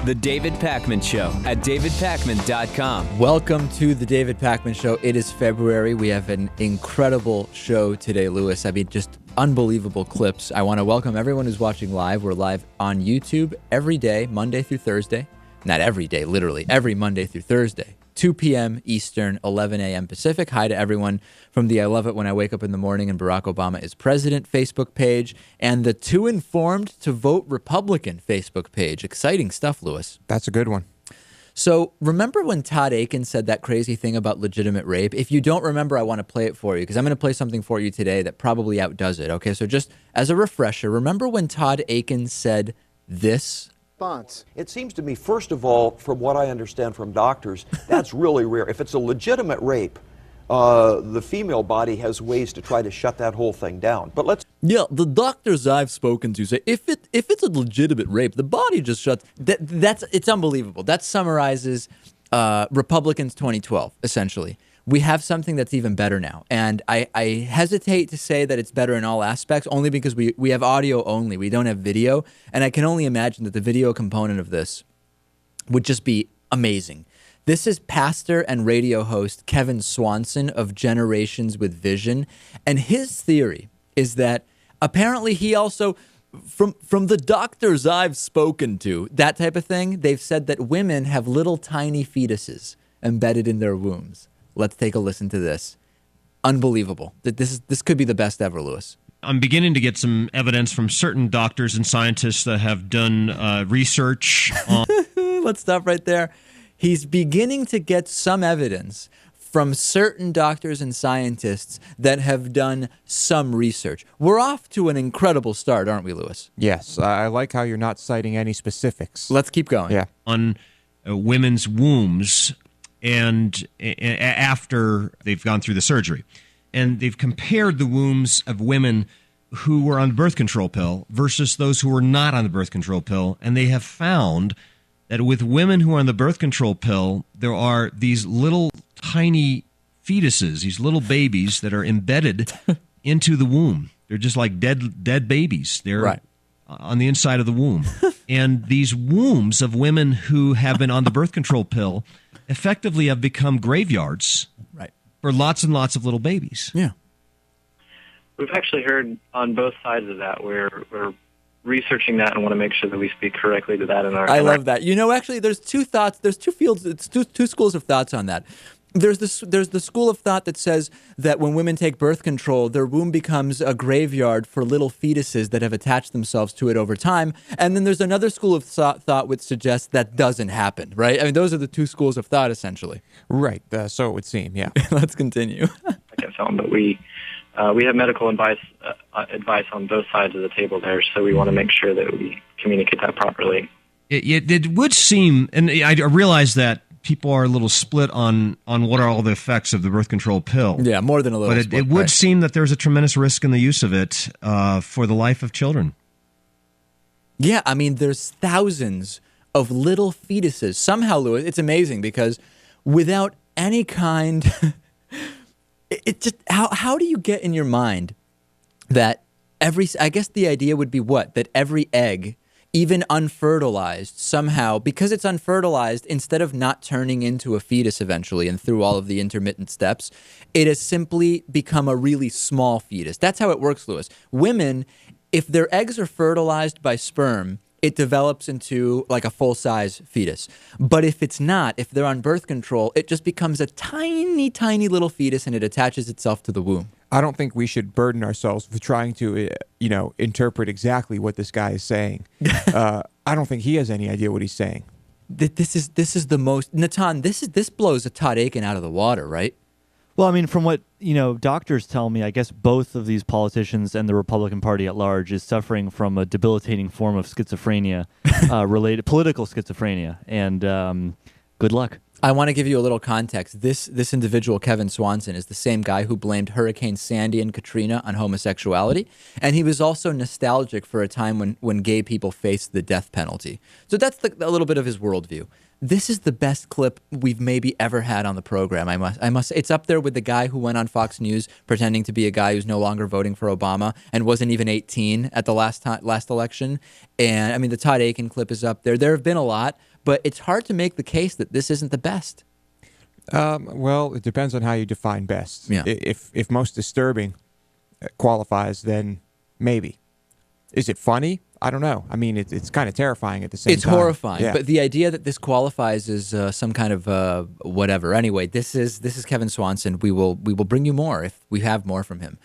The David Pakman Show at davidpakman.com. Welcome to The David Pakman Show. It is February. We have an incredible show today, Lewis. I mean, just unbelievable clips. I want to welcome everyone who's watching live. We're live on YouTube every day, Monday through Thursday. Not every day, literally, every Monday through Thursday. 2 p.m. Eastern, 11 a.m. Pacific. Hi to everyone from the I Love It When I Wake Up in the Morning and Barack Obama is President Facebook page and the Too Informed to Vote Republican Facebook page. Exciting stuff, Lewis. That's a good one. So remember when Todd Aiken said that crazy thing about legitimate rape? If you don't remember, I want to play it for you because I'm going to play something for you today that probably outdoes it. Okay, so just as a refresher, remember when Todd Aiken said this? It seems to me, first of all, from what I understand from doctors, that's really rare. If it's a legitimate rape, the female body has ways to try to shut that whole thing down. But let's... Yeah, the doctors I've spoken to say if it's a legitimate rape, the body just shuts. It's unbelievable. That summarizes Republicans 2012, essentially. We have something that's even better now. And I hesitate to say that it's better in all aspects, only because we have audio only. We don't have video. And I can only imagine that the video component of this would just be amazing. This is pastor and radio host Kevin Swanson of Generations with Vision. And his theory is that apparently he also, from the doctors I've spoken to, that type of thing, they've said that women have little tiny fetuses embedded in their wombs. Let's take a listen to this. Unbelievable. This could be the best ever, Lewis. I'm beginning to get some evidence from certain doctors and scientists that have done research on... Let's stop right there. He's beginning to get some evidence from certain doctors and scientists that have done some research. We're off to an incredible start, aren't we, Lewis? Yes, I like how you're not citing any specifics. Let's keep going. Yeah. On women's wombs and after they've gone through the surgery. And they've compared the wombs of women who were on the birth control pill versus those who were not on the birth control pill. And they have found that with women who are on the birth control pill, there are these little tiny fetuses, these little babies that are embedded into the womb. They're just like dead babies. They're right on the inside of the womb. And these wombs of women who have been on the birth control pill effectively have become graveyards for lots and lots of little babies. Yeah. We've actually heard on both sides of that. We're researching that and want to make sure that we speak correctly to that in our... I love that. You know, actually, there's two thoughts. There's two fields. It's two schools of thoughts on that. There's the school of thought that says that when women take birth control, their womb becomes a graveyard for little fetuses that have attached themselves to it over time. And then there's another school of thought which suggests that doesn't happen, right? I mean, those are the two schools of thought, essentially. Right. So it would seem, yeah. Let's continue. I can't tell them, but we have medical advice on both sides of the table there, so we want to make sure that we communicate that properly. It would seem, and I realize that people are a little split on what are all the effects of the birth control pill. Yeah, more than a little but split. It would seem that there's a tremendous risk in the use of it for the life of children. Yeah, I mean, there's thousands of little fetuses. Somehow, Louis, it's amazing because without any kind... It just how do you get in your mind that I guess the idea would be what? That every egg, even unfertilized, somehow, because it's unfertilized, instead of not turning into a fetus eventually and through all of the intermittent steps, it has simply become a really small fetus. That's how it works, Lewis. Women, if their eggs are fertilized by sperm, it develops into like a full-size fetus. But if it's not, if they're on birth control, it just becomes a tiny, tiny little fetus and it attaches itself to the womb. I don't think we should burden ourselves with trying to, interpret exactly what this guy is saying. I don't think he has any idea what he's saying. This is the most... Natan, this blows a Todd Aiken out of the water, right? Well, I mean, from what, doctors tell me, I guess both of these politicians and the Republican Party at large is suffering from a debilitating form of schizophrenia, political schizophrenia, and good luck. I want to give you a little context. This individual, Kevin Swanson, is the same guy who blamed Hurricane Sandy and Katrina on homosexuality, and he was also nostalgic for a time when gay people faced the death penalty. So that's a little bit of his worldview. This is the best clip we've maybe ever had on the program. I must say, it's up there with the guy who went on Fox News pretending to be a guy who's no longer voting for Obama and wasn't even 18 at the last election. And I mean, the Todd Aiken clip is up there. There have been a lot, but it's hard to make the case that this isn't the best. Well, it depends on how you define best. Yeah. If most disturbing qualifies, then maybe. Is it funny? I don't know. I mean, it's kind of terrifying at the same It's time. horrifying, Yeah. but the idea that this qualifies as some kind of whatever. Anyway, this is Kevin Swanson. We will bring you more if we have more from him.